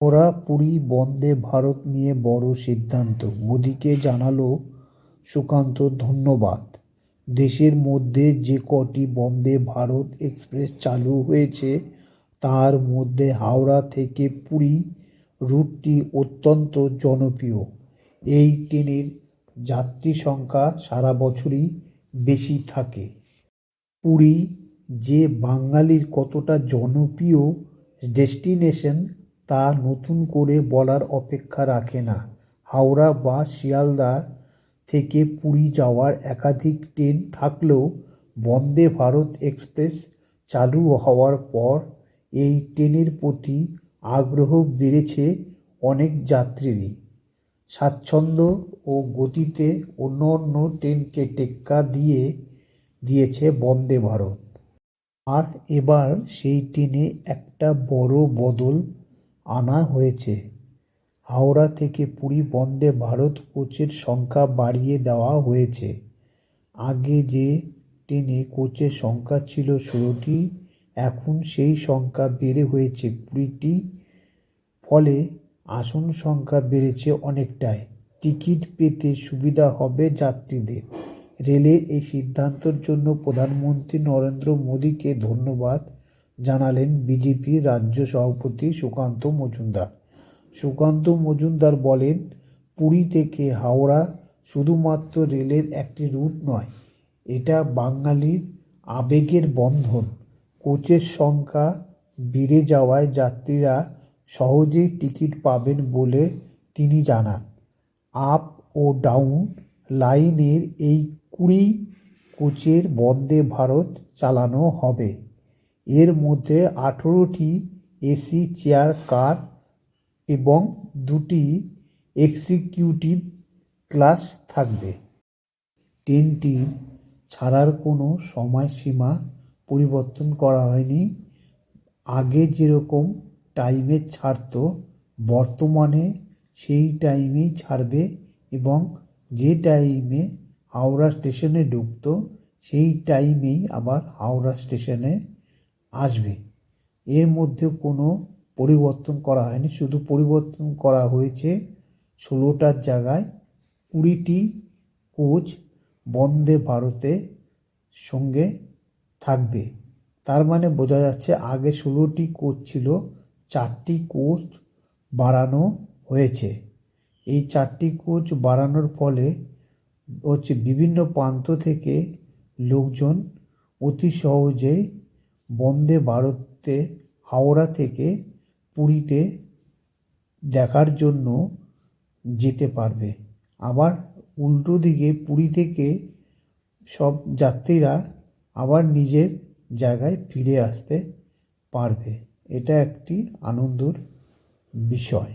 ওরা পুরী বন্দে ভারত নিয়ে বড় সিদ্ধান্ত, মোদিকে জানালো সুকান্ত ধন্যবাদ। দেশের মধ্যে যে কটি বন্দে ভারত এক্সপ্রেস চালু হয়েছে তার মধ্যে হাওড়া থেকে পুরী রুটটি অত্যন্ত জনপ্রিয়। এই ট্রেনের যাত্রী সংখ্যা সারা বছরই বেশি থাকে। পুরী যে বাঙালির কতটা জনপ্রিয় ডেস্টিনেশন তা নতুন করে বলার অপেক্ষা রাখে না। হাওড়া বা শিয়ালদা থেকে পুরী যাওয়ার একাধিক ট্রেন থাকলেও বন্দে ভারত এক্সপ্রেস চালু হওয়ার পর এই ট্রেনের প্রতি আগ্রহ বেড়েছে অনেক যাত্রীরই। স্বাচ্ছন্দ্য ও গতিতে অন্য অন্য ট্রেনকে টেক্কা দিয়েছে বন্দে ভারত। আর এবার সেই ট্রেনে একটা বড় বদল আনা হয়েছে। হাওড়া থেকে পুরী বন্দে ভারত কোচের সংখ্যা বাড়িয়ে দেওয়া হয়েছে। আগে যে ট্রেনে কোচের সংখ্যা ছিল 16টি, এখন সেই সংখ্যা বেড়ে হয়েছে 20টি। ফলে আসন সংখ্যা বেড়েছে অনেকটাই। টিকিট পেতে সুবিধা হবে যাত্রীদের। রেলের এই সিদ্ধান্তের জন্য প্রধানমন্ত্রী নরেন্দ্র মোদীকে ধন্যবাদ জানালেন বিজেপি রাজ্য সভাপতি সুকান্ত মজুমদার। সুকান্ত মজুমদার বলেন, পুরী থেকে হাওড়া শুধুমাত্র রেলের একটি রুট নয়, এটা বাঙালির আবেগের বন্ধন। কোচের সংখ্যা বেড়ে যাওয়ায় যাত্রীরা সহজেই টিকিট পাবেন বলে তিনি জানান। আপ ও ডাউন লাইনের এই 20 কোচের বন্দে ভারত চালানো হবে। এর মধ্যে 18টি এসি চেয়ার কার এবং 2টি এক্সিকিউটিভ ক্লাস থাকবে। ট্রেনটির ছাড়ার কোনো সময়সীমা পরিবর্তন করা হয়নি। আগে যেরকম টাইমে ছাড়ত বর্তমানে সেই টাইমেই ছাড়বে এবং যে টাইমে হাওড়া স্টেশনে ঢুকতো সেই টাইমেই আবার হাওড়া স্টেশনে আসবে। এর মধ্যে কোনো পরিবর্তন করা হয়নি, শুধু পরিবর্তন করা হয়েছে 16টার জায়গায় 20টি কোচ বন্দে ভারতের সঙ্গে থাকবে। তার মানে বোঝা যাচ্ছে আগে 16টি কোচ ছিল, 4টি কোচ বাড়ানো হয়েছে। এই 4টি কোচ বাড়ানোর ফলে বিভিন্ন প্রান্ত থেকে লোকজন অতি সহজেই বন্দে ভারতে হাওড়া থেকে পুরীতে দেখার জন্য যেতে পারবে। আবার উল্টো দিকে পুরী থেকে সব যাত্রীরা আবার নিজের জায়গায় ফিরে আসতে পারবে। এটা একটি আনন্দের বিষয়।